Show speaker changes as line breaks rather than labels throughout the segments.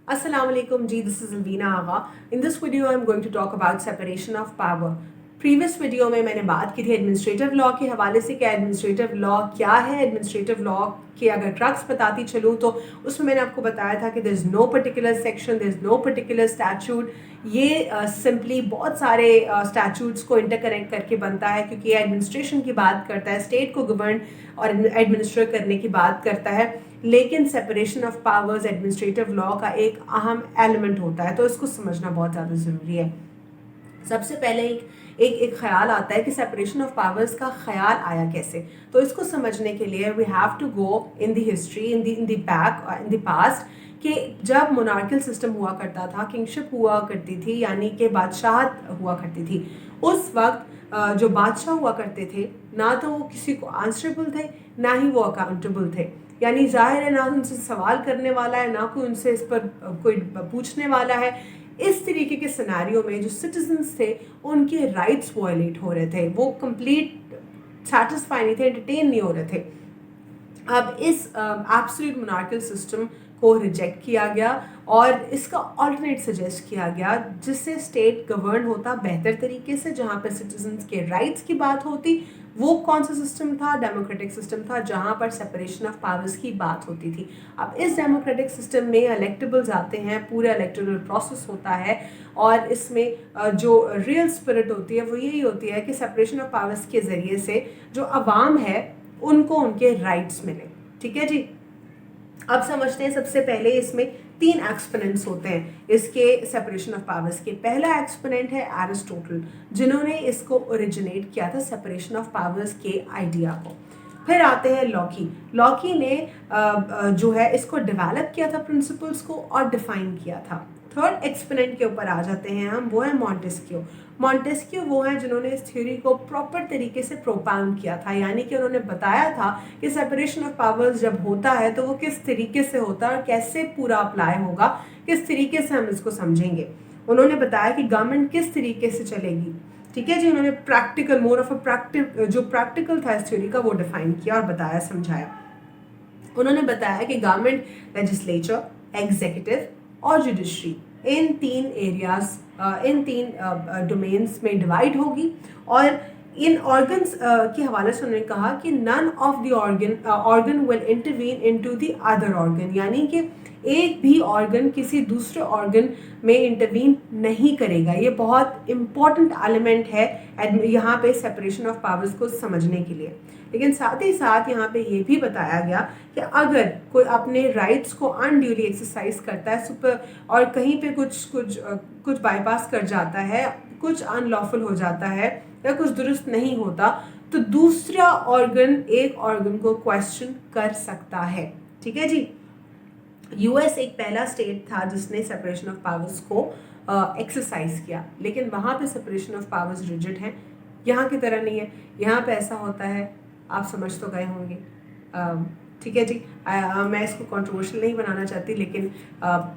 Assalamu alaikum ji, this is Alvina Agha. In this video I'm going to talk about separation of power. Previous video में मैंने बात की थी administrative law के हवाले से कि एडमिनिस्ट्रेटिव लॉ क्या है। एडमिनिस्ट्रेटिव लॉ के अगर ट्रक्स बताती चलूँ तो उसमें मैंने आपको बताया था कि there is no particular section, there is no particular statute. ये सिंपली बहुत सारे स्टैट्यूट्स को इंटरकनेक्ट करके बनता है, क्योंकि ये एडमिनिस्ट्रेशन की बात करता है, स्टेट को गवर्न और एडमिनिस्ट्रेट करने की बात करता है। लेकिन separation of powers administrative law का एक अहम एलिमेंट होता है, तो इसको समझना बहुत ज़्यादा ज़रूरी है। सबसे पहले एक ख्याल आता है कि सेपरेशन ऑफ पावर्स का ख्याल आया कैसे। तो इसको समझने के लिए we have to go in the history, in the back, in the past, कि जब मोनार्कियल सिस्टम हुआ करता था, किंगशिप हुआ करती थी, यानी कि बादशाहत हुआ करती थी, उस वक्त जो बादशाह हुआ करते थे ना तो वो किसी को आंसरेबल थे, ना ही वो अकाउंटेबल थे। यानी जाहिर है ना उनसे सवाल करने वाला है, ना कोई उनसे इस पर कोई पूछने वाला है। इस तरीके के सिनेरियो में जो सिटीजन्स थे उनके राइट्स वायलेट हो रहे थे, वो कंप्लीट सेटिस्फाई नहीं थे, एंटरटेन नहीं हो रहे थे। अब इस एब्सोल्यूट मोनार्कियल सिस्टम को रिजेक्ट किया गया और इसका ऑल्टरनेट सजेस्ट किया गया, जिससे स्टेट गवर्न होता बेहतर तरीके से, जहाँ पर सिटीजन्स के राइट्स की बात होती। वो कौन सा सिस्टम था? डेमोक्रेटिक सिस्टम था, जहाँ पर सेपरेशन ऑफ पावर्स की बात होती थी। अब इस डेमोक्रेटिक सिस्टम में इलेक्टेबल्स आते हैं, पूरा इलेक्टोरल प्रोसेस होता है, और इसमें जो रियल स्पिरिट होती है वो यही होती है कि सेपरेशन ऑफ पावर्स के ज़रिए से जो अवाम है उनको उनके राइट्स मिले। ठीक है जी। अब समझते हैं, सबसे पहले इसमें 3 एक्सपोनेंट्स होते हैं इसके सेपरेशन ऑफ पावर्स के। पहला एक्सपोनेंट है एरिस्टोटल, जिन्होंने इसको ओरिजिनेट किया था, सेपरेशन ऑफ पावर्स के आइडिया को। फिर आते हैं लॉकी। लॉकी ने जो है इसको डेवलप किया था, प्रिंसिपल्स को, और डिफाइन किया था। थर्ड एक्सपोनेंट के ऊपर आ जाते हैं हम, वो है मॉन्टेस्क्यू। मॉन्टेस्क्यू वो हैं जिन्होंने इस थ्योरी को प्रॉपर तरीके से प्रोपाउंड किया था, यानी कि उन्होंने बताया था कि सेपरेशन ऑफ पावर्स जब होता है तो वो किस तरीके से होता है और कैसे पूरा अप्लाई होगा, किस तरीके से हम इसको समझेंगे। उन्होंने बताया कि गवर्नमेंट किस तरीके से चलेगी। ठीक है जी। उन्होंने प्रैक्टिकल, मोर ऑफ अ जो प्रैक्टिकल था इस थ्योरी का, वो डिफाइन किया और बताया, समझाया। उन्होंने बताया कि गवर्नमेंट, लेजिस्लेचर, एग्जीक्यूटिव और जुडिशरी, इन 3 एरियाज, इन 3 डोमेन्स में डिवाइड होगी। और इन ऑर्गन्स के हवाले से उन्होंने कहा कि none of the organ will intervene into the other organ, यानी कि एक भी ऑर्गन किसी दूसरे ऑर्गन में इंटरवीन नहीं करेगा। ये बहुत इंपॉर्टेंट एलिमेंट है यहाँ पे सेपरेशन ऑफ पावर्स को समझने के लिए। लेकिन साथ ही साथ यहाँ पे ये भी बताया गया कि अगर कोई अपने राइट्स को अनड्यूली एक्सरसाइज करता है, सुपर, और कहीं पे कुछ बाईपास कर जाता है, कुछ अनलॉफुल हो जाता है या कुछ दुरुस्त नहीं होता, तो दूसरा ऑर्गन एक ऑर्गन को क्वेश्चन कर सकता है। ठीक है जी। यूएस एक पहला स्टेट था जिसने सेपरेशन ऑफ पावर्स को एक्सरसाइज किया, लेकिन वहाँ पे सेपरेशन ऑफ पावर्स रिजिड हैं, यहाँ की तरह नहीं है। यहाँ पे ऐसा होता है, आप समझ तो गए होंगे। ठीक है जी। मैं इसको कंट्रोवर्शियल नहीं बनाना चाहती, लेकिन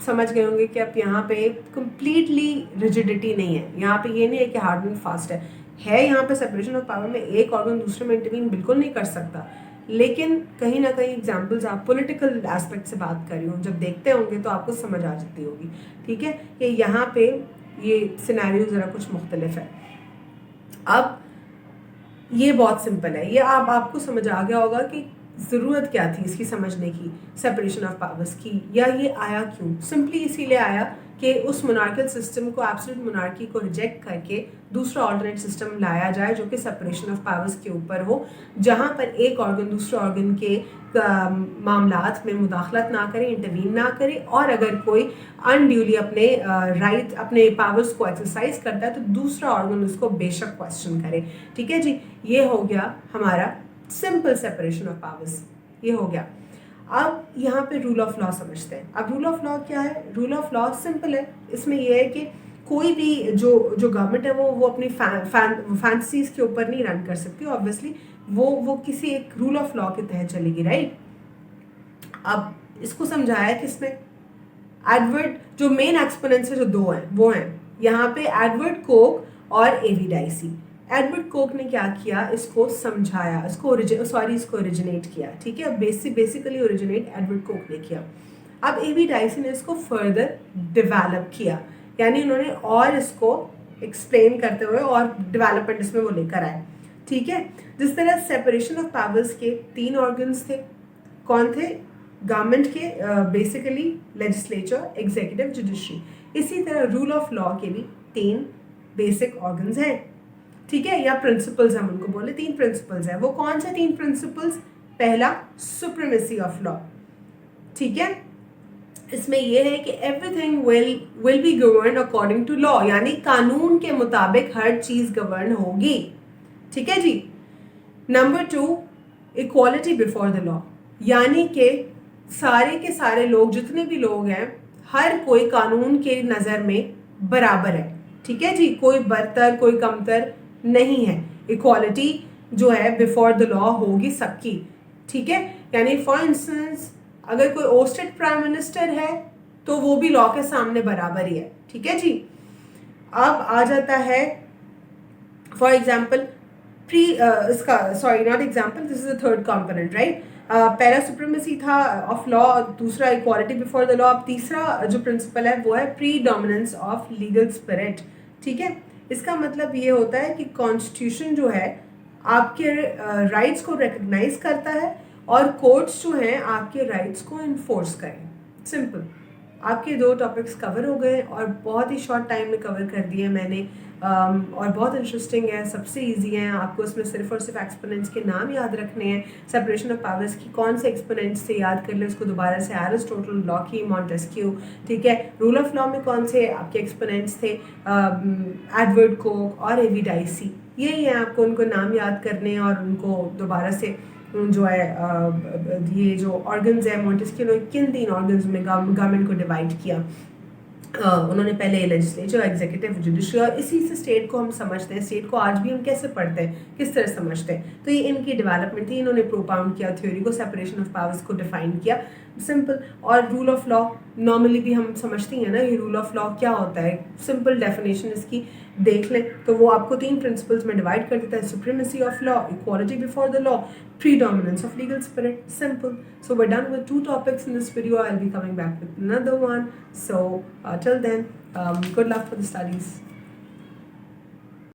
समझ गए होंगे कि अब यहाँ पे कंप्लीटली रिजिडिटी नहीं है। यहाँ पे ये नहीं है कि हार्ड एंड फास्ट है यहाँ पे सेपरेशन ऑफ पावर में एक ऑर्गन दूसरे में इंटरवीन बिल्कुल नहीं कर सकता। लेकिन कहीं ना कहीं एग्जाम्पल्स, आप पॉलिटिकल एस्पेक्ट से बात कर रही हूँ, जब देखते होंगे तो आपको समझ आ जाती होगी। ठीक है कि यहाँ पे ये सिनेरियो ज़रा कुछ मुख्तलिफ है। अब ये बहुत सिंपल है, ये आपको समझ आ गया होगा कि ज़रूरत क्या थी इसकी समझने की, सेपरेशन ऑफ पावर्स की, या ये आया क्यों। सिंपली इसीलिए आया कि उस मोनार्कियल सिस्टम को, एब्सोल्यूट मोनार्की को रिजेक्ट करके दूसरा ऑल्टरनेट सिस्टम लाया जाए जो कि सेपरेशन ऑफ पावर्स के ऊपर हो, जहाँ पर एक ऑर्गन दूसरे ऑर्गन के मामलात में मुदाखलत ना करे, इंटरवीन ना करे, और अगर कोई अनड्यूली अपने राइट, अपने पावर्स को एक्सरसाइज करता है तो दूसरा ऑर्गन उसको बेशक क्वेश्चन करे। ठीक है जी। ये हो गया हमारा सिंपल सेपरेशन ऑफ पावर्स, ये हो गया। अब यहाँ पे रूल ऑफ लॉ समझते हैं। अब रूल ऑफ लॉ क्या है? रूल ऑफ लॉ सिंपल है, इसमें यह है कि कोई भी जो गवर्नमेंट है वो अपनी फैंसीज के ऊपर नहीं रन कर सकती, ऑब्वियसली वो किसी एक रूल ऑफ लॉ के तहत चलेगी, राइट। अब इसको समझाया किसने? एडवर्ड, जो मेन एक्सपोनेंट्स है जो 2 हैं वो हैं यहाँ पे एडवर्ड कोक और एवी डाइसी। एडवर्ड कोक ने क्या किया, इसको समझाया, इसको ओरिजिनेट किया। ठीक है, बेसिकली ओरिजिनेट एडवर्ड कोक ने किया। अब A.V. डाइसी ने इसको फर्दर डेवलप किया, यानी उन्होंने और इसको एक्सप्लेन करते हुए और डेवलपमेंट इसमें वो लेकर आए, ठीक है। जिस तरह सेपरेशन ऑफ पावर्स के 3 ऑर्गन्स थे, कौन थे? गवर्नमेंट के बेसिकली लेजिस्लेचर, एग्जीक्यूटिव, जुडिशरी। इसी तरह रूल ऑफ लॉ के भी 3 बेसिक ऑर्गन्स हैं, ठीक है, या प्रिंसिपल्स हम उनको बोले, 3 प्रिंसिपल्स हैं। वो कौन से 3 प्रिंसिपल्स? पहला, सुप्रीमेसी ऑफ लॉ, ठीक है। इसमें यह है कि everything will be govern according to law, यानी कानून के मुताबिक हर चीज गवर्न होगी, ठीक है जी। Number 2, equality before the law, यानी कि सारे के सारे लोग, जितने भी लोग हैं, हर कोई कानून के नज़र में बराबर है, ठीक है जी। कोई बरतर, कोई कमतर नहीं है। इक्वालिटी जो है बिफोर द लॉ होगी सबकी, ठीक है। यानी फॉर इंस्टेंस अगर कोई ओस्टेड प्राइम मिनिस्टर है तो वो भी लॉ के सामने बराबर ही है, ठीक है जी। अब आ जाता है फॉर एग्जाम्पल इसका, sorry not example, this is the third component, right. पहला सुप्रीमेसी था ऑफ लॉ, दूसरा इक्वालिटी बिफोर द लॉ। अब तीसरा जो प्रिंसिपल है वो है pre dominance of legal spirit, ठीक है। इसका मतलब ये होता है कि कॉन्स्टिट्यूशन जो है आपके राइट्स को रिकग्नाइज करता है और कोर्ट्स जो हैं आपके राइट्स को इन्फोर्स करें। सिंपल। आपके 2 टॉपिक्स कवर हो गए और बहुत ही शॉर्ट टाइम में कवर कर दिए मैंने, और बहुत इंटरेस्टिंग है, सबसे इजी है। आपको इसमें सिर्फ और सिर्फ एक्सपोनेंट्स के नाम याद रखने हैं। सेपरेशन ऑफ पावर्स की कौन से एक्सपोनेंट्स थे याद कर लें उसको दोबारा से, एरिस्टोटल, लॉकी, मॉन्टेस्क्यू, ठीक है। रूल ऑफ लॉ में कौन से आपके एक्सपोनेंट्स थे? एडवर्ड कोक और A.V. डाइसी, यही है। आपको उनको नाम याद करने हैं और उनको दोबारा से जो है ये जो ऑर्गन्स है, मॉन्टेस्क्यू ने किन 3 ऑर्गन्स में गवर्नमेंट को डिवाइड किया। उन्होंने पहले लेजिस्लेचर, एग्जीक्यूटिव, जुडिशरी, और इसी से स्टेट को हम समझते हैं। स्टेट को आज भी हम कैसे पढ़ते हैं, किस तरह समझते हैं, तो ये इनकी डेवलपमेंट थी। इन्होंने प्रोपाउंड किया थ्योरी को, सेपरेशन ऑफ पावर्स को डिफाइन किया, सिंपल। और रूल ऑफ लॉ नॉर्मली भी हम समझती हैं ना, ये रूल ऑफ लॉ क्या होता है, सिंपल डेफिनेशन इसकी देख लें तो वो आपको 3 प्रिंसिपल्स में डिवाइड कर देता है: supremacy of law, equality before the law, predominance of legal spirit. Simple. So we're done with 2 topics in this video. I'll be coming back with another one. So till then, good luck for the studies.